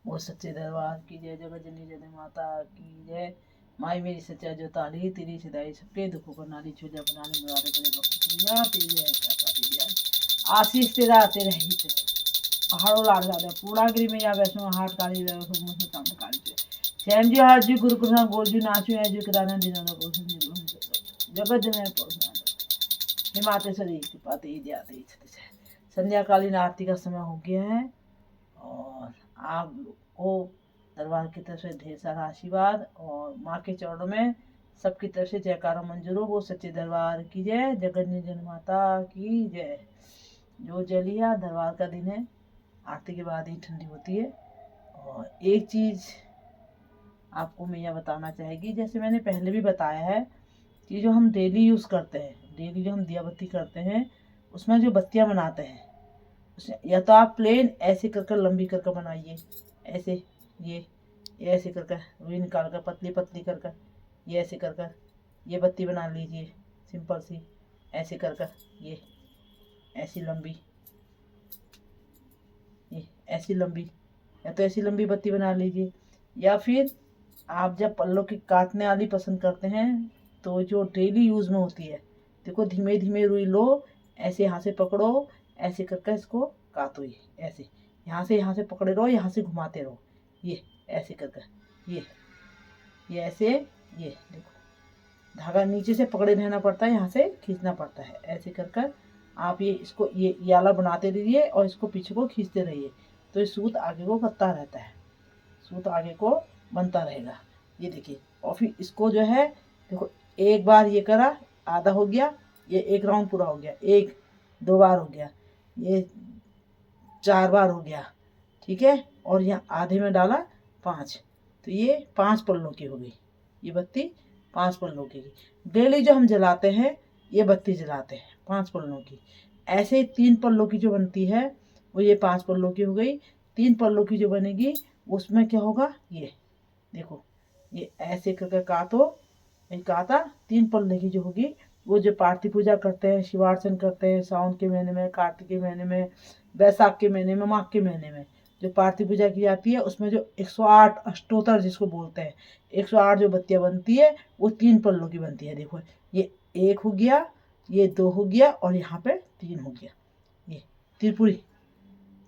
वो सच्चे दरबार की जय, जगत जननी जय माता की जय। माई मेरी सच्चा जो ताली, तेरी सदाई सबके दुखों को नाली, चूल्हा बनाने मुरादे बड़े वक्त पूजा, तेरी जय काका तेरी जय। आशीष तेरा तेरे ही तेरे पहाड़ों लाड़ जाते पूर्णागिरी में या वैष्णो हाट काली काली श्याम जी हाथ जी गुरु कृष्ण गोल जी नाचू है जी कराना दिनों जगत जन हिमातेश्वरी कृपा तेज आते संध्याकालीन आरती का समय हो गया है और आप को दरबार की तरफ से ढेर सारा आशीर्वाद और माँ के चरणों में सबकी तरफ से जयकारा मंजूर हो। वो सच्चे दरबार की जय, जगत जन माता की जय। जो जलिया दरबार का दिन है, आरती के बाद ही ठंडी होती है। और एक चीज़ आपको मैया बताना चाहेगी, जैसे मैंने पहले भी बताया है कि जो हम डेली यूज़ करते हैं, डेली जो हम दिया बत्ती करते हैं, उसमें जो बत्तियाँ बनाते हैं या तो आप प्लेन ऐसे कर कर लंबी कर कर बनाइए, ऐसे ये ऐसे कर कर रुई निकाल कर पतली पतली कर कर ये ऐसे कर कर ये बत्ती बना लीजिए सिंपल सी, ऐसे कर कर ये ऐसी लंबी, ये ऐसी लंबी, या तो ऐसी लंबी बत्ती बना लीजिए। या फिर आप जब पल्लों की काटने वाली पसंद करते हैं तो जो डेली यूज़ में होती है, देखो धीमे धीमे रुई लो, ऐसे यहाँ से पकड़ो, ऐसे करके इसको काटो, ये ऐसे यहाँ से पकड़े रहो, यहाँ से घुमाते रहो, ये ऐसे कर कर ये ऐसे, ये देखो धागा नीचे से पकड़े रहना पड़ता है, यहाँ से खींचना पड़ता है, ऐसे कर कर आप ये इसको ये आला बनाते रहिए और इसको पीछे को खींचते रहिए, तो ये सूत आगे को करता रहता है, सूत आगे को बनता रहेगा। ये देखिए, और फिर इसको जो है देखो, एक बार ये करा आधा हो गया, ये एक राउंड पूरा हो गया, एक दो बार हो गया, ये चार बार हो गया, ठीक है। और यहाँ आधे में डाला 5, तो ये 5 पल्लों की हो गई, ये बत्ती 5 पल्लों की। डेली जो हम जलाते हैं ये बत्ती जलाते हैं 5 पल्लों की। ऐसे 3 पल्लों की जो बनती है वो ये 5 पल्लों की हो गई। 3 पल्लों की जो बनेगी उसमें क्या होगा, ये देखो, ये ऐसे करके काटो, ये काटा 3 पल्ले की जो होगी, वो जो पार्थिव पूजा करते हैं, शिवार्चन करते हैं सावन के महीने में, कार्तिक के महीने में, बैसाख के महीने में, माघ के महीने में जो पार्थिव पूजा की जाती है, उसमें जो 108 अष्टोत्तर जिसको बोलते हैं, 108 जो बत्तियाँ बनती है वो 3 पल्लों की बनती है। देखो ये 1 हो गया, ये 2 हो गया और यहाँ पे 3 हो गया, ये त्रिपुरी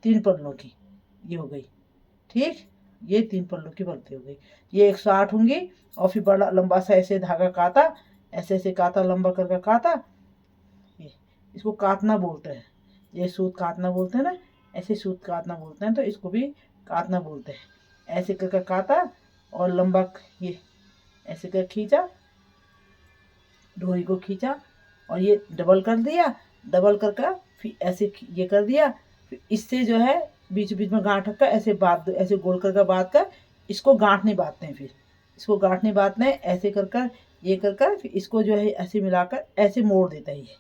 3 पल्लों की ये हो गई, ठीक। ये 3 पल्लों की बत्ती हो गई, ये 108 होंगी। और फिर बड़ा लंबा सा ऐसे धागा काटा, ऐसे ऐसे काटा, लंबा करके काटा, ये इसको काटना बोलते हैं, ये सूत काटना बोलते हैं ना, ऐसे सूत काटना बोलते हैं, तो इसको भी काटना बोलते हैं। ऐसे करके काटा और लंबा ये ऐसे कर खींचा, डोरी को खींचा और ये डबल कर दिया, डबल करके फिर ऐसे ये कर दिया, फिर इससे जो है बीच बीच में गांठ रखकर ऐसे बांध, ऐसे गोल करके बांध कर इसको गांठ नहीं बांधते हैं, फिर इसको गांठ नहीं बांधते हैं, ऐसे कर कर ये कर कर फिर इसको जो है ऐसे मिलाकर ऐसे मोड़ देता है, ये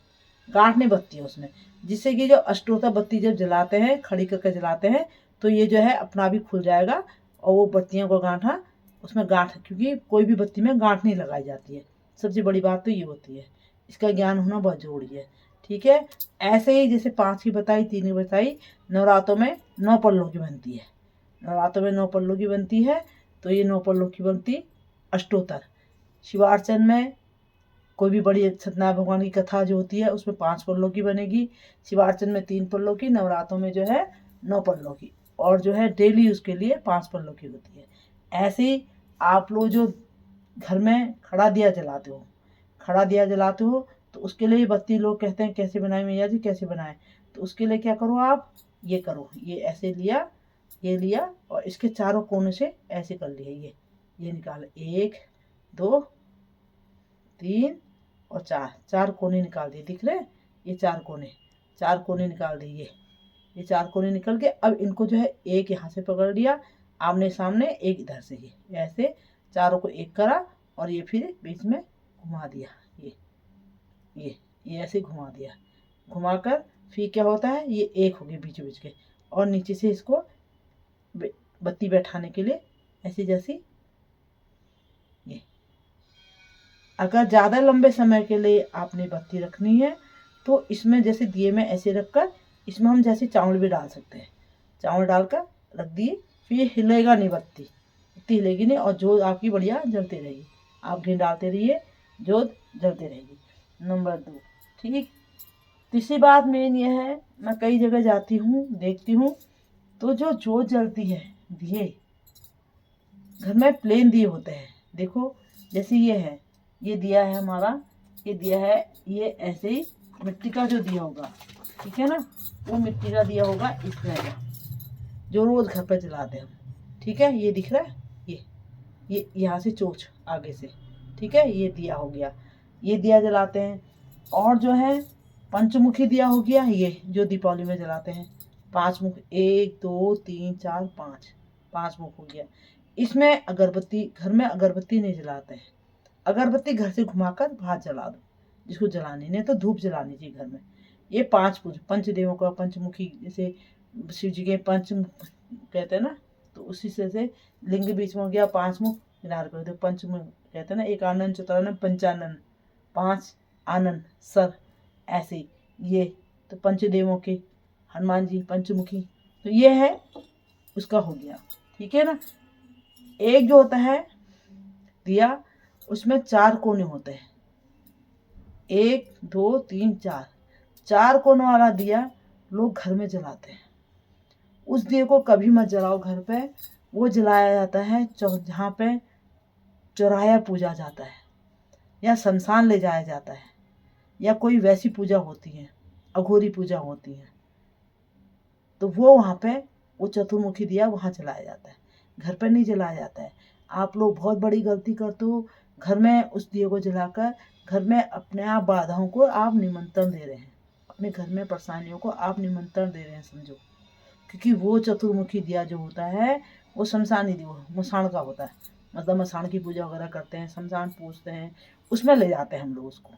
गांठ नहीं बत्ती है उसमें, जिससे कि जो अष्टोत्तर बत्ती जब जलाते हैं खड़ी करके जलाते हैं तो ये जो है अपना भी खुल जाएगा और वो बत्तियों को गांठा उसमें गांठ, क्योंकि कोई भी बत्ती में गांठ नहीं लगाई जाती है, सबसे बड़ी बात तो ये होती है, इसका ज्ञान होना बहुत जरूरी है, ठीक है। ऐसे ही जैसे 5 की बताई, 3 की बताई, नवरात्रों में 9 पल्लों की बनती है, नवरात्रों में 9 पल्लों की बनती है, तो ये 9 पल्लों की बनती अष्टोत्तर। शिवार्चन में कोई भी बड़ी सत्यनारायण भगवान की कथा जो होती है उसमें 5 पल्लों की बनेगी, शिवार्चन में 3 पल्लों की, नवरात्रों में जो है 9 पल्लों की, और जो है डेली उसके लिए 5 पल्लों की होती है। ऐसे ही आप लोग जो घर में खड़ा दिया जलाते हो, खड़ा दिया जलाते हो तो उसके लिए बत्ती लोग कहते हैं कैसे बनाए मैया जी, कैसे बनाए, तो उसके लिए क्या करो आप, ये करो, ये ऐसे लिया, ये लिया और इसके चारों कोने से ऐसे कर लिया, ये निकाल, 1 2 3 और 4 कोने निकाल दिए, दिख रहे हैं ये 4 कोने निकाल दिए, ये 4 कोने निकल के अब इनको जो है एक यहाँ से पकड़ लिया आमने सामने, एक इधर से, ये ऐसे चारों को एक करा और ये फिर बीच में घुमा दिया, ये ऐसे घुमा दिया, घुमाकर फिर क्या होता है, ये एक हो गए बीच बीच के, और नीचे से इसको बत्ती बैठाने के लिए ऐसे जैसी, ये अगर ज़्यादा लंबे समय के लिए आपने बत्ती रखनी है तो इसमें जैसे दिए में ऐसे रखकर इसमें हम जैसे चावल भी डाल सकते हैं, चावल डालकर रख दिए फिर ये हिलेगा नहीं, बत्ती इतनी हिलेगी नहीं, और जोत आपकी बढ़िया जलती रहेगी। आप घी डालते रहिए, जोत जलती रहेगी। नंबर 2, ठीक। तीसरी बात मेन ये है, मैं कई जगह जाती हूँ, देखती हूँ, तो जो जोत जलती है, दिए घर में प्लेन दिए होते हैं। देखो जैसे ये है, ये दिया है हमारा, ये दिया है, ये ऐसे ही मिट्टी का जो दिया होगा, ठीक है ना, वो मिट्टी का दिया होगा इस तरह का, जो रोज घर पर जलाते हैं हम, ठीक है। ये दिख रहा है, ये यहाँ से चोंच आगे से, ठीक है, ये दिया हो गया, ये दिया जलाते हैं। और जो है पंचमुखी दिया हो गया, ये जो दीपावली में जलाते हैं, 5 मुख, 1 2 3 4 5, 5 मुख हो गया। इसमें अगरबत्ती, घर में अगरबत्ती नहीं जलाते हैं, अगरबत्ती घर से घुमाकर बाहर जला दो, जिसको जलानी नहीं तो धूप जलानी चाहिए घर में। ये 5 पंचदेवों का, पंचमुखी, जैसे शिव जी के पंच कहते हैं ना, तो उसी से लिंग बीच में हो गया, 5 मुख किनारे पर, तो पंचमुख कहते हैं ना, एक आनंद चतुरानंद पंचानन, 5 आनंद सर, ऐसे ये तो पंचदेवों के, हनुमान जी पंचमुखी, तो ये है उसका हो गया, ठीक है ना। एक जो होता है दिया, उसमें 4 कोने होते हैं, 1 2 3 4, 4 कोनों वाला दिया लोग घर में जलाते हैं। उस दिए को कभी मत जलाओ घर पे, वो जलाया जाता है जहाँ पे चौराया पूजा जाता है, या शमशान ले जाया जाता है, या कोई वैसी पूजा होती है, अघोरी पूजा होती है, तो वो वहाँ पे वो चतुर्मुखी दिया वहाँ जलाया जाता है, घर पर नहीं जलाया जाता है। आप लोग बहुत बड़ी गलती करते हो, घर में उस दिए को जलाकर घर में अपने आप बाधाओं को आप निमंत्रण दे रहे हैं, अपने घर में परेशानियों को आप निमंत्रण दे रहे हैं समझो। क्योंकि वो चतुर्मुखी दिया जो होता है वो शमशानी दिया, मसान का होता है, मतलब मसान की पूजा वगैरह करते हैं, शमशान पूजते हैं, उसमें ले जाते हैं हम लोग उसको,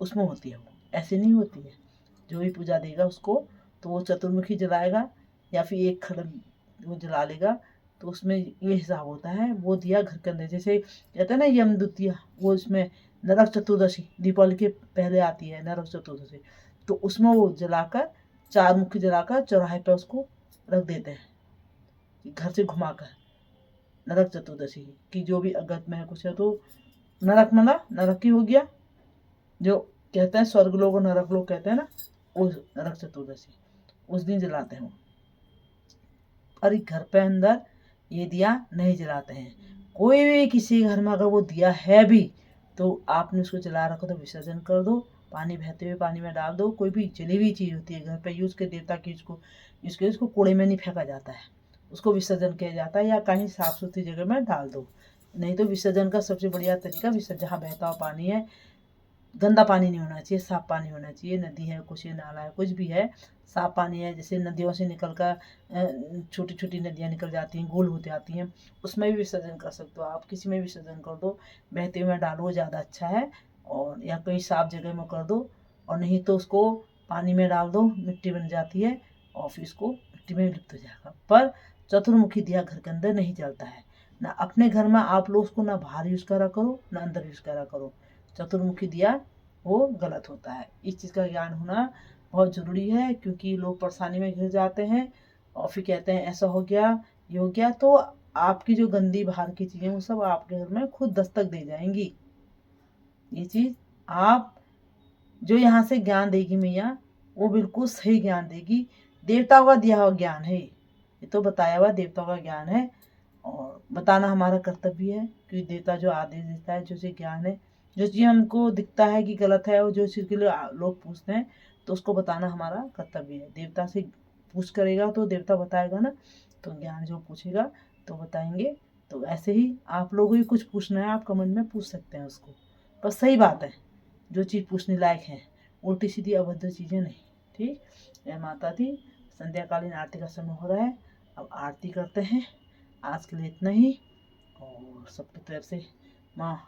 उसमें होती है वो, ऐसे नहीं होती है। जो भी पूजा देगा उसको, तो वो चतुर्मुखी जलाएगा, या फिर एक खड़ वो जला लेगा, तो उसमें ये हिसाब होता है। वो दिया घर के अंदर, जैसे कहते हैं ना यम द्वितीया, वो इसमें नरक चतुर्दशी दीपावली के पहले आती है, नरक चतुर्दशी, तो उसमें वो जलाकर 4 मुखी जलाकर चौराहे पर उसको रख देते हैं, घर से घुमाकर। नरक चतुर्दशी की जो भी अगत में है कुछ है, तो नरक मना नरक की हो गया, जो कहते हैं स्वर्ग लोग और नरक लोग कहते हैं ना, उस नरक चतुर्दशी उस दिन जलाते हैं वो। और घर पे अंदर ये दिया नहीं जलाते हैं। कोई भी किसी घर में अगर वो दिया है भी, तो आपने उसको जला रखो तो विसर्जन कर दो, पानी बहते हुए पानी में डाल दो। कोई भी जली हुई चीज़ होती है घर पे यूज़ के, देवता की उसको कूड़े में नहीं फेंका जाता है, उसको विसर्जन किया जाता है, या कहीं साफ सुथरी जगह में डाल दो। नहीं तो विसर्जन का सबसे बढ़िया तरीका, जहाँ बहता हुआ पानी है, गंदा पानी नहीं होना चाहिए, साफ पानी होना चाहिए। नदी है, कुछ नाला है, कुछ भी है, साफ पानी है, जैसे नदियों से निकल कर छोटी छोटी नदियाँ निकल जाती हैं, गोल हो जाती हैं, उसमें भी विसर्जन कर सकते हो आप, किसी में भी विसर्जन कर दो, बहते हुए डालो ज़्यादा अच्छा है, और या कोई साफ जगह में कर दो, और नहीं तो उसको पानी में डाल दो, मिट्टी बन जाती है, और फिर उसको मिट्टी में लिप्त हो जाएगा। पर चतुर्मुखी दिया घर के अंदर नहीं जलता है, ना अपने घर में आप लोग उसको ना बाहर यूज़ करा करो, ना अंदर यूज़ करा करो। चतुर्मुखी दिया वो गलत होता है। इस चीज़ का ज्ञान होना बहुत ज़रूरी है, क्योंकि लोग परेशानी में घिर जाते हैं, और फिर कहते हैं ऐसा हो गया, ये हो गया, तो आपकी जो गंदी बाहर की चीज़ें वो सब आपके घर में खुद दस्तक दे जाएंगी। ये चीज़ आप जो यहाँ से ज्ञान देगी मैया, वो बिल्कुल सही ज्ञान देगी, देवताओं का दिया हुआ ज्ञान है, ये तो बताया हुआ देवताओं का ज्ञान है, और बताना हमारा कर्तव्य है, क्योंकि देवता जो आदेश देता है, जो से ज्ञान है, जो चीज़ हमको दिखता है कि गलत है, और जो चीज़ के लिए लोग पूछते हैं, तो उसको बताना हमारा कर्तव्य है। देवता से पूछ करेगा तो देवता बताएगा ना, तो ज्ञान जो पूछेगा तो बताएंगे। तो ऐसे ही आप लोगों को कुछ पूछना है, आप कमेंट में पूछ सकते हैं उसको, बस सही बात है, जो चीज़ पूछने लायक है, उल्टी सीधी अभद्र चीज़ें नहीं। ठीक, जय माता दी। संध्याकालीन आरती का समय हो रहा है, अब आरती करते हैं। आज के लिए इतना ही, और सबकी तरफ से माँ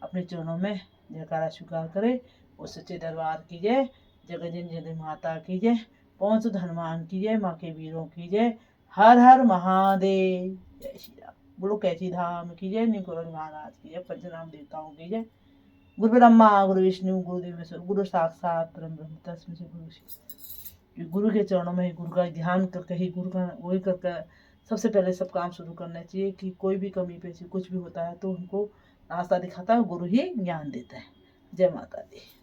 अपने चरणों में जयकारा स्वीकार करे। वो सच्चे दरबार की जय, जगत जननी माता की जय, पवन सुत हनुमान की जय, माँ के वीरों की जय, हर हर महादेव, जय श्री राम। बोलो कैची धाम की जय, निकुल महाराज की जय, पंचनाम देवताओं की जय। गुरु ब्रह्मा गुरु विष्णु गुरुदेव महेश्वर, गुरु साक्षात परम ब्रह्म तस्मै श्री गुरु। गुरु के चरणों में गुरु का ध्यान करके ही, गुरु का वही करके सबसे पहले सब काम शुरू करना चाहिए कि कोई भी कमी पेशी कुछ भी होता है तो हमको रास्ता दिखाता है गुरु ही ज्ञान देता है। जय माता दी।